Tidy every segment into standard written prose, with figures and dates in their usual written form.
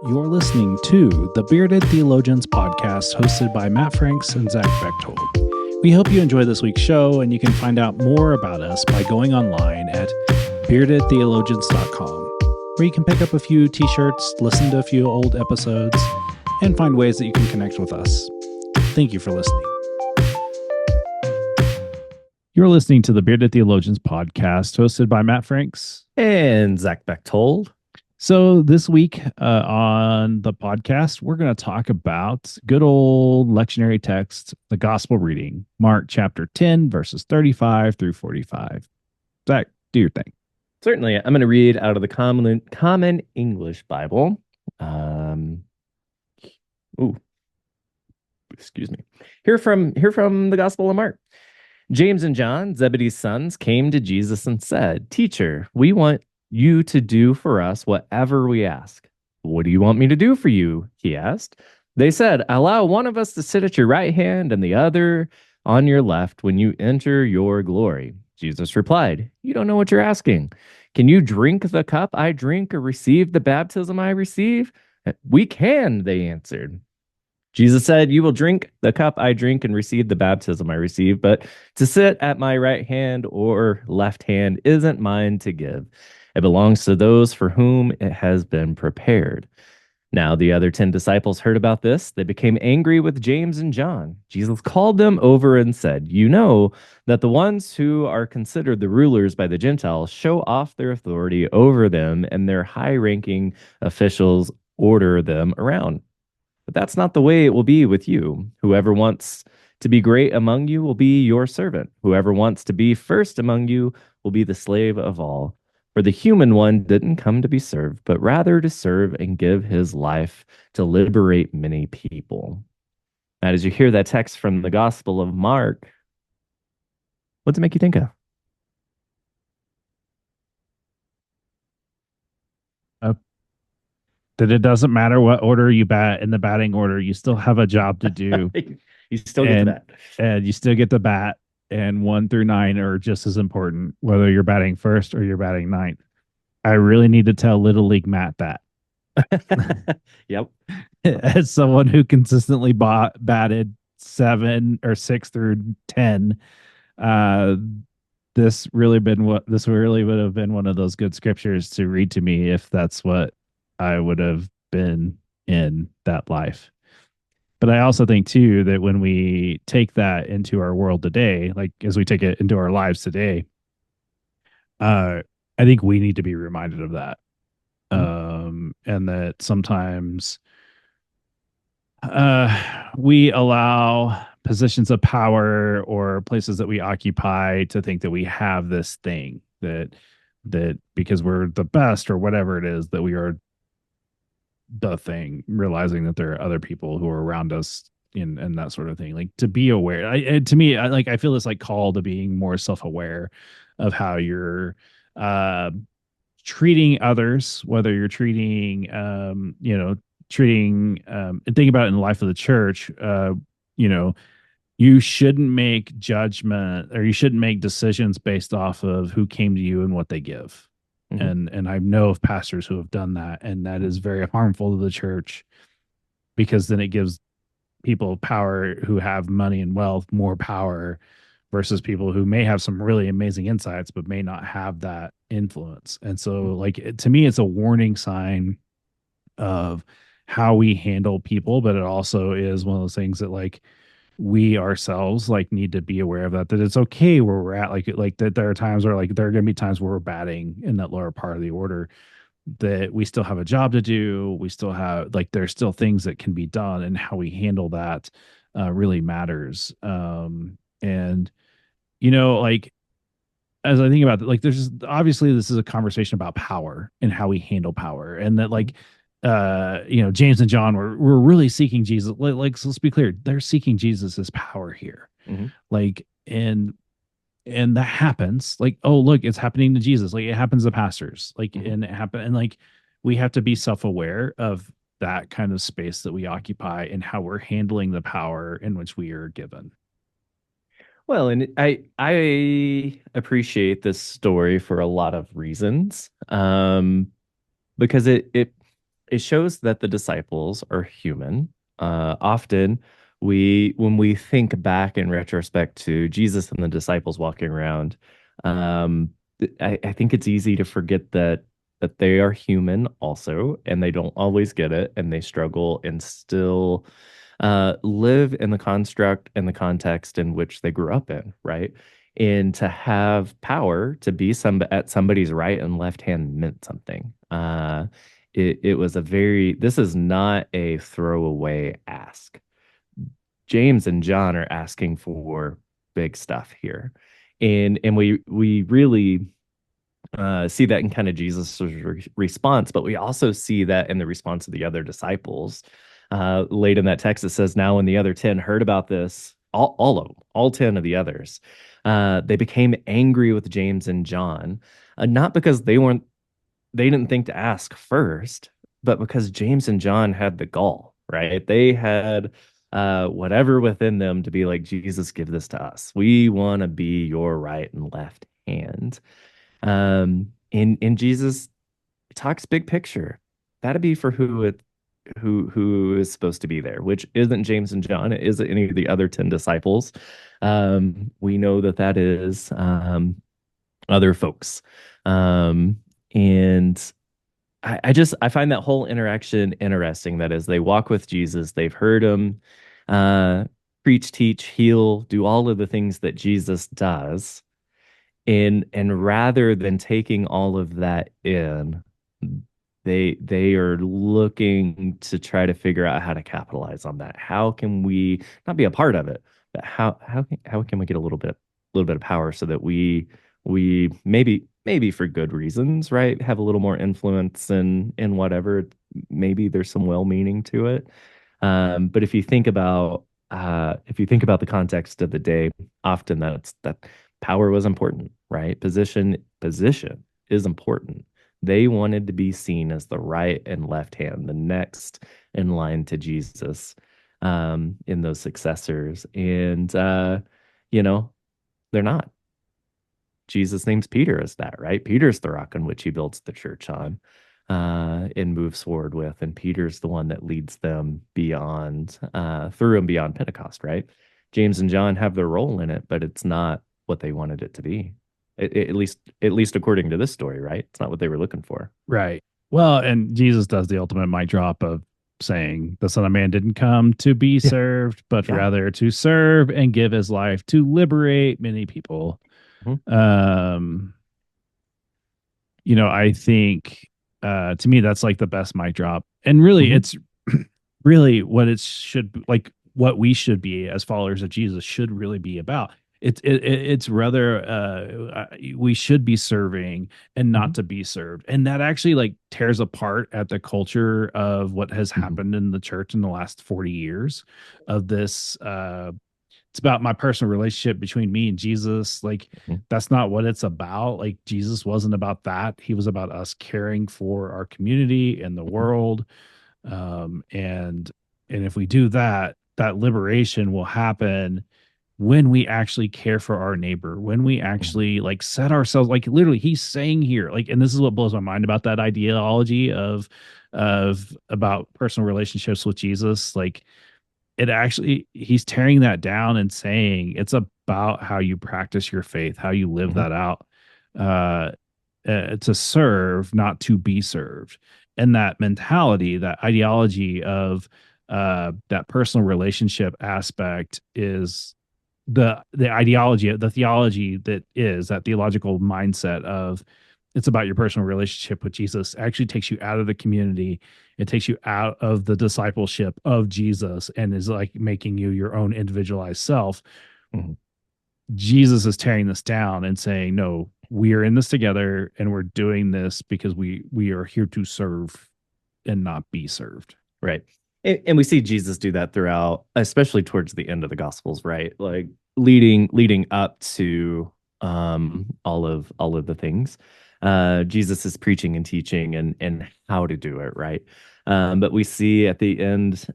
You're listening to the Bearded Theologians podcast hosted by Matt Franks and Zach Bechtold. We hope you enjoy this week's show, and you can find out more about us by going online at beardedtheologians.com, where you can pick up a few t-shirts, listen to a few old episodes, and find ways that you can connect with us. Thank you for listening. You're listening to the Bearded Theologians podcast hosted by Matt Franks and Zach Bechtold. So this week on the podcast, we're going to talk about good old lectionary text, the gospel reading, Mark chapter 10, verses 35 through 45. Zach, do your thing. Certainly. I'm going to read out of the Common English Bible. Excuse me. Here from the Gospel of Mark. James and John, Zebedee's sons, came to Jesus and said, "Teacher, we want you to do for us whatever we ask." "What do you want me to do for you?" he asked. They said, "Allow one of us to sit at your right hand and the other on your left when you enter your glory." Jesus replied, "You don't know what you're asking. Can you drink the cup I drink or receive the baptism I receive?" "We can," they answered. Jesus said, "You will drink the cup I drink and receive the baptism I receive, but to sit at my right hand or left hand isn't mine to give. It belongs to those for whom it has been prepared." Now the other 10 disciples heard about this. They became angry with James and John. Jesus called them over and said, "You know that the ones who are considered the rulers by the Gentiles show off their authority over them, and their high-ranking officials order them around. But that's not the way it will be with you. Whoever wants to be great among you will be your servant. Whoever wants to be first among you will be the slave of all. For the human one didn't come to be served, but rather to serve and give his life to liberate many people." Now, as you hear that text from the Gospel of Mark, what does it make you think of? That it doesn't matter what order you bat in the batting order, you still have a job to do. You still get to bat. And you still get the bat, and 1 through 9 are just as important, whether you're batting first or you're batting ninth. I really need to tell Little League Matt that. Yep. As someone who consistently batted 7 or 6 through 10, this really would have been one of those good scriptures to read to me if that's what I would have been in that life. But I also think too that when we take that into our world today, like as we take it into our lives today, I think we need to be reminded of that. And that sometimes we allow positions of power or places that we occupy to think that we have this thing that because we're the best or whatever it is that we are the thing, realizing that there are other people who are around us and that sort of thing. Like, to be aware, I feel this like call to being more self-aware of how you're treating others, whether you're treating and think about it in the life of the church. You shouldn't make judgment, or you shouldn't make decisions based off of who came to you and what they give. And I know of pastors who have done that, and that is very harmful to the church, because then it gives people power who have money and wealth more power versus people who may have some really amazing insights but may not have that influence. And so, to me, it's a warning sign of how we handle people, but it also is one of those things that we ourselves need to be aware of that it's okay where we're at, that there are times where there are going to be times where we're batting in that lower part of the order, that we still have a job to do. We still have there's still things that can be done, and how we handle that really matters. And as I think about it, there's obviously this is a conversation about power and how we handle power, and that James and John were really seeking Jesus. So let's be clear, they're seeking Jesus as power here. And that happens. Oh, look, it's happening to Jesus. It happens to pastors. And it happened. And we have to be self-aware of that kind of space that we occupy and how we're handling the power in which we are given. Well, and I appreciate this story for a lot of reasons, because it it shows that the disciples are human. Often when we think back in retrospect to Jesus and the disciples walking around, um, I think it's easy to forget that they are human also, and they don't always get it, and they struggle and still live in the construct and the context in which they grew up in, right? And to have power to be at somebody's right and left hand meant something. It was a very, this is not a throwaway ask. James and John are asking for big stuff here. And we really see that in kind of Jesus' response, but we also see that in the response of the other disciples. Late in that text, it says, now when the other 10 heard about this, all of them, all 10 of the others, they became angry with James and John, not because they didn't think to ask first, but because James and John had the gall, right? They had whatever within them to be like, Jesus, give this to us. We want to be your right and left hand. And Jesus talks big picture. That'd be for who is supposed to be there, which isn't James and John. It isn't any of the other 10 disciples. We know that is other folks. And I find that whole interaction interesting. That is, they walk with Jesus, they've heard him preach, teach, heal, do all of the things that Jesus does. And rather than taking all of that in, they are looking to try to figure out how to capitalize on that. How can we not be a part of it, but how can we get a little bit of power so that we maybe for good reasons, right, have a little more influence in whatever. Maybe there's some well meaning to it. But if you think about the context of the day, often that power was important, right? Position is important. They wanted to be seen as the right and left hand, the next in line to Jesus, in those successors. And you know, they're not. Jesus names Peter as that, right? Peter's the rock on which he builds the church on, and moves forward with. And Peter's the one that leads them beyond, through and beyond Pentecost, right? James and John have their role in it, but it's not what they wanted it to be. At least according to this story, right? It's not what they were looking for. Right. Well, and Jesus does the ultimate mic drop of saying the Son of Man didn't come to be Yeah. served, but Yeah. rather to serve and give his life to liberate many people. Mhm. I think to me that's like the best mic drop. And really Mhm. it's really what it should like what we should be as followers of Jesus should really be about. It's rather we should be serving and not Mhm. to be served. And that actually like tears apart at the culture of what has Mhm. happened in the church in the last 40 years of this it's about my personal relationship between me and Jesus. Like Mhm. that's not what it's about. Like Jesus wasn't about that. He was about us caring for our community and the Mhm. world. And if we do that, that liberation will happen when we actually care for our neighbor, when we Mhm. actually like set ourselves like literally he's saying here, like, and this is what blows my mind about that ideology of about personal relationships with Jesus. Like it actually he's tearing that down and saying it's about how you practice your faith, how you live Mhm. that out, uh, to serve, not to be served. And that mentality, that ideology of that personal relationship aspect is the ideology, the theology that is that theological mindset of it's about your personal relationship with Jesus actually takes you out of the community. It takes you out of the discipleship of Jesus and is like making you your own individualized self. Mhm. Jesus is tearing this down and saying, no, we are in this together and we're doing this because we are here to serve and not be served. Right. And we see Jesus do that throughout, especially towards the end of the Gospels, right? Like leading up to all of the things. Jesus is preaching and teaching and how to do it, right? But we see at the end,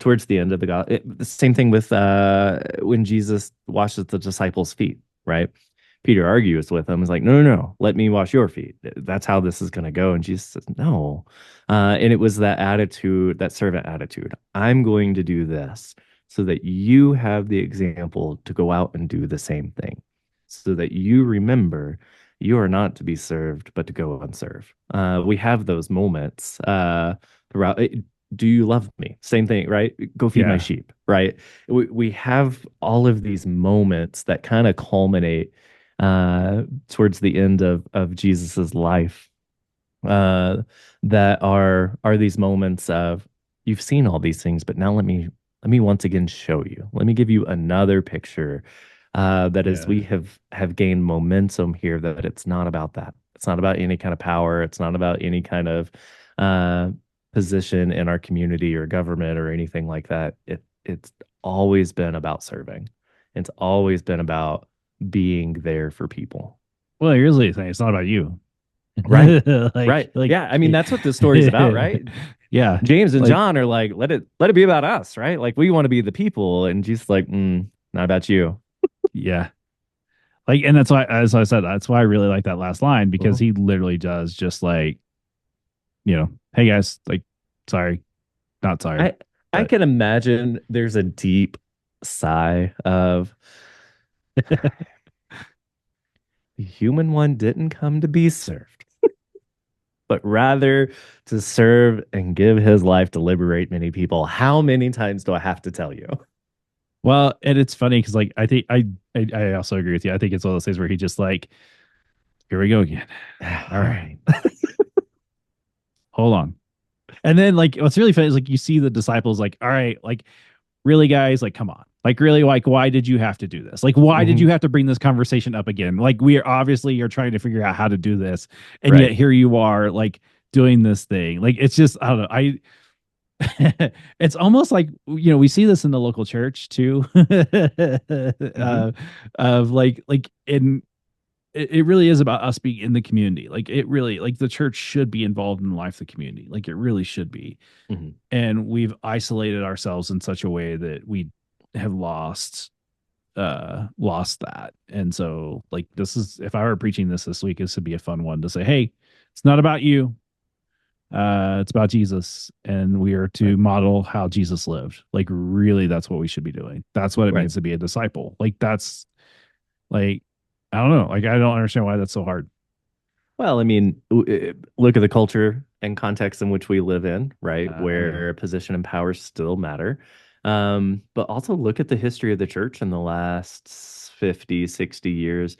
towards the end of the same thing with when Jesus washes the disciples' feet, right? Peter argues with him. He's like, no, no, no, let me wash your feet. That's how this is going to go. And Jesus says, no. And it was that attitude, that servant attitude. I'm going to do this so that you have the example to go out and do the same thing, so that you remember you are not to be served, but to go and serve. We have those moments throughout. Do you love me? Same thing, right? Go feed my Yeah. sheep, right? We have all of these moments that kind of culminate towards the end of Jesus's life, uh, that are these moments of, you've seen all these things, but now let me once again show you. Let me give you another picture, that as Yeah. we have gained momentum here, that it's not about that. It's not about any kind of power. It's not about any kind of uh, position in our community or government or anything like that. It's always been about serving. It's always been about being there for people. Well, here's the thing. It's not about you. Right. like Right. like Yeah. I mean, that's what this story's about, right? yeah. James and Like John are like, let it be about us, right? Like we want to be the people. And Jesus like, not about you. yeah. Like, and that's why, as I said, that's why I really like that last line, because Mhm. he literally does just like, hey guys, like, sorry, not sorry, I but can imagine there's a deep sigh of, the human one didn't come to be served, but rather to serve and give his life to liberate many people. How many times do I have to tell you? well, and it's funny because like I think I also agree with you. I think it's one of those things where he just like, here we go again. All All right, right. hold on. And then like what's really funny is like you see the disciples like, all right, like really guys, like come on. Like really, like why did you have to do this? Like why did you Mhm. have to bring this conversation up again? Like we are obviously you're trying to figure out how to do this, and yet Right. here you are like doing this thing. Like it's just I don't know. It's almost like we see this in the local church too. Mhm. Of like in it really is about us being in the community. Like it really like the church should be involved in the life of the community. Like it really should be. Mhm. And we've isolated ourselves in such a way that we have lost that. And so like this is, if I were preaching this week, this would be a fun one to say, hey, it's not about you, it's about Jesus, and we are to Right. model how Jesus lived. Like really that's what we should be doing. That's what it Right. means to be a disciple. Like that's like I don't know, like I don't understand why that's so hard. Well, I mean, look at the culture and context in which we live in, right? Yeah. Where position and power still matter. But also look at the history of the church in the last 50, 60 years.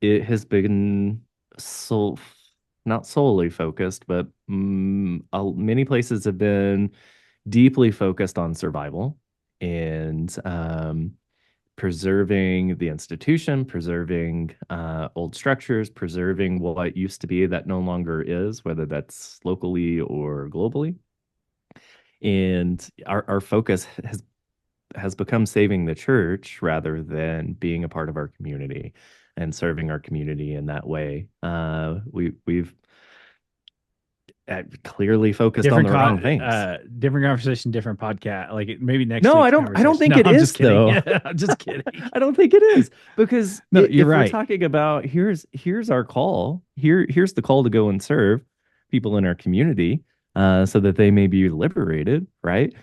It has been so not solely focused, but many places have been deeply focused on survival and preserving the institution, preserving old structures, preserving what used to be that no longer is, whether that's locally or globally. And our focus has become saving the church rather than being a part of our community and serving our community in that way. We've clearly focused on the wrong things. Different conversation, different podcast. Like maybe next No, I week's don't. I don't conversation. think No, it I'm just is kidding. though. Yeah, I'm just kidding. I don't think it is because No, you're if we're right. talking about here's our call. Here's the call to go and serve people in our community, so that they may be liberated. Right.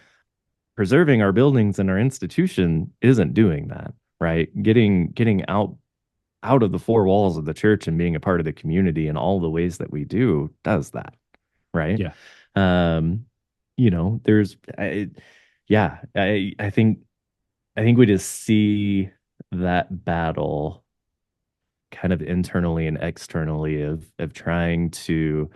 Preserving our buildings and our institution isn't doing that. Right. Getting out of the four walls of the church and being a part of the community in all the ways that we do does that. Right. Yeah. Um, there's, yeah, I think we just see that battle kind of internally and externally of trying to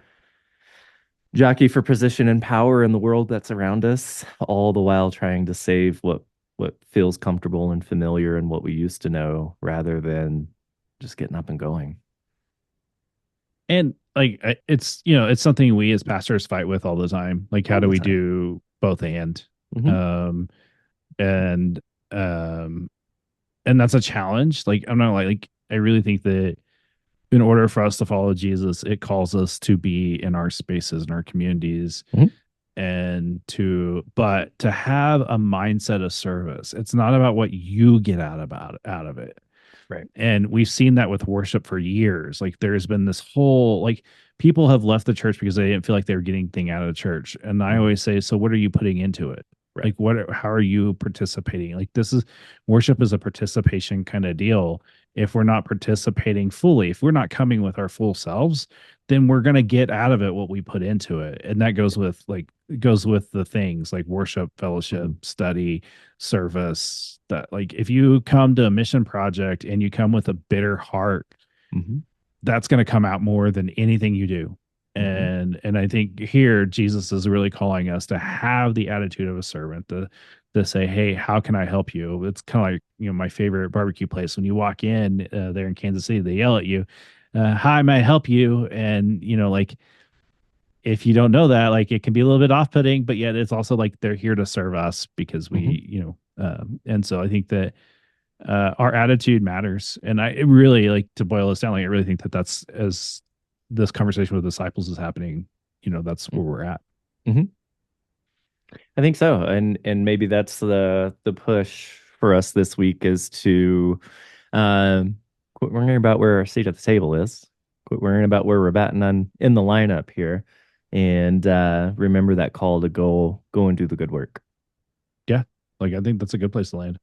jockey for position and power in the world that's around us, all the while trying to save what feels comfortable and familiar and what we used to know, rather than just getting up and going. And like it's something we as pastors fight with all the time. Like how All do the we time. do both and Hmm. um and um and that's a challenge. Like I'm not like I really think that in order for us to follow Jesus, it calls us to be in our spaces and our communities, Hmm. and but to have a mindset of service. It's not about what you get out of it. Right. And we've seen that with worship for years. Like there's been this whole, like, people have left the church because they didn't feel like they were getting anything out of the church. And I always say, so what are you putting into it? Right. Like how are you participating? Like worship is a participation kind of deal. If we're not participating fully, if we're not coming with our full selves, then we're going to get out of it what we put into it. And that goes with the things like worship, fellowship, study, service. That, like, if you come to a mission project and you come with a bitter heart, that's going to come out more than anything you do. And I think here Jesus is really calling us to have the attitude of a servant, to say, hey, how can I help you? It's kind of like, my favorite barbecue place. When you walk in there in Kansas City, they yell at you, hi, may I help you? And, like, if you don't know that, like, it can be a little bit off-putting, but yet it's also like they're here to serve us because we, and so I think that our attitude matters. And I really, like, to boil this down, like, I really think that that's, as this conversation with disciples is happening, that's where we're at. I think so. And maybe that's the push for us this week, is to quit worrying about where our seat at the table is, quit worrying about where we're batting in the lineup here, and remember that call to go and do the good work. Yeah. Like, I think that's a good place to land.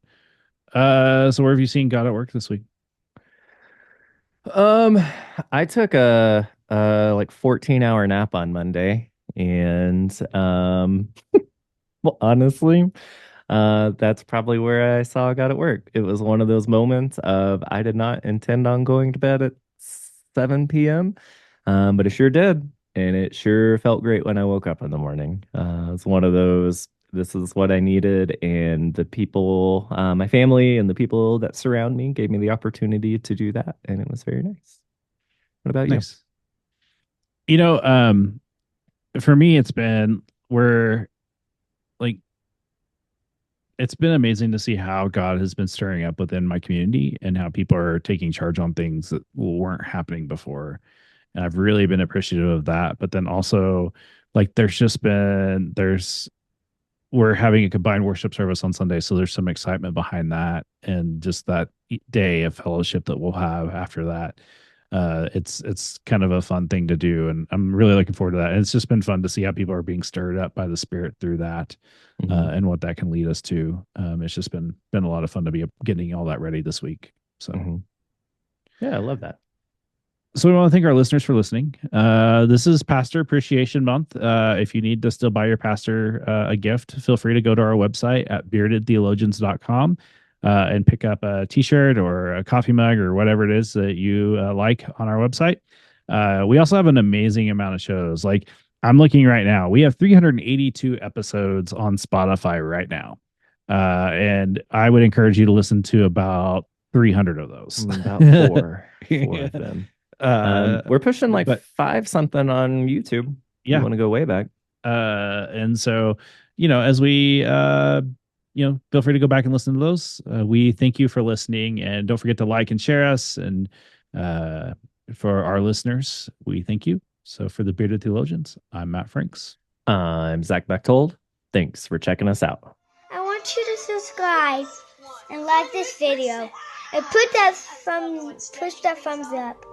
So where have you seen God at work this week? I took a like 14-hour nap on Monday, and well, honestly, that's probably where I saw God at work. It was one of those moments of, I did not intend on going to bed at 7 p.m., but it sure did, and it sure felt great when I woke up in the morning. It's one of those, this is what I needed, and the people, my family and the people that surround me gave me the opportunity to do that, and it was very nice. What about you? For me, it's been it's been amazing to see how God has been stirring up within my community and how people are taking charge on things that weren't happening before. And I've really been appreciative of that. But then also, like, we're having a combined worship service on Sunday. So there's some excitement behind that, and just that day of fellowship that we'll have after that. It's kind of a fun thing to do, and I'm really looking forward to that. And it's just been fun to see how people are being stirred up by the Spirit through that, and what that can lead us to. It's just been a lot of fun to be getting all that ready this week. So, yeah, I love that. So we want to thank our listeners for listening. This is Pastor Appreciation Month. If you need to still buy your pastor a gift, feel free to go to our website at beardedtheologians.com. And pick up a t-shirt or a coffee mug or whatever it is that you like on our website. We also have an amazing amount of shows. Like, I'm looking right now, we have 382 episodes on Spotify right now. And I would encourage you to listen to about 300 of those. About four of them. We're pushing like 5 something on YouTube. Yeah. You want to go way back. And so, as we, feel free to go back and listen to those. We thank you for listening, and don't forget to like and share us. And for our listeners, we thank you. So for the Bearded Theologians, I'm Matt Franks. I'm Zach Bechtold. Thanks for checking us out. I want you to subscribe and like this video, and push that thumbs up.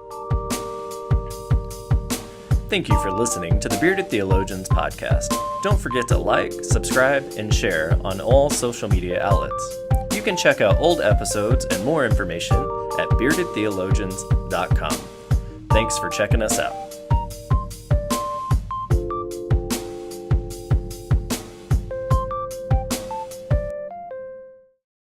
Thank you for listening to the Bearded Theologians podcast. Don't forget to like, subscribe, and share on all social media outlets. You can check out old episodes and more information at beardedtheologians.com. Thanks for checking us out.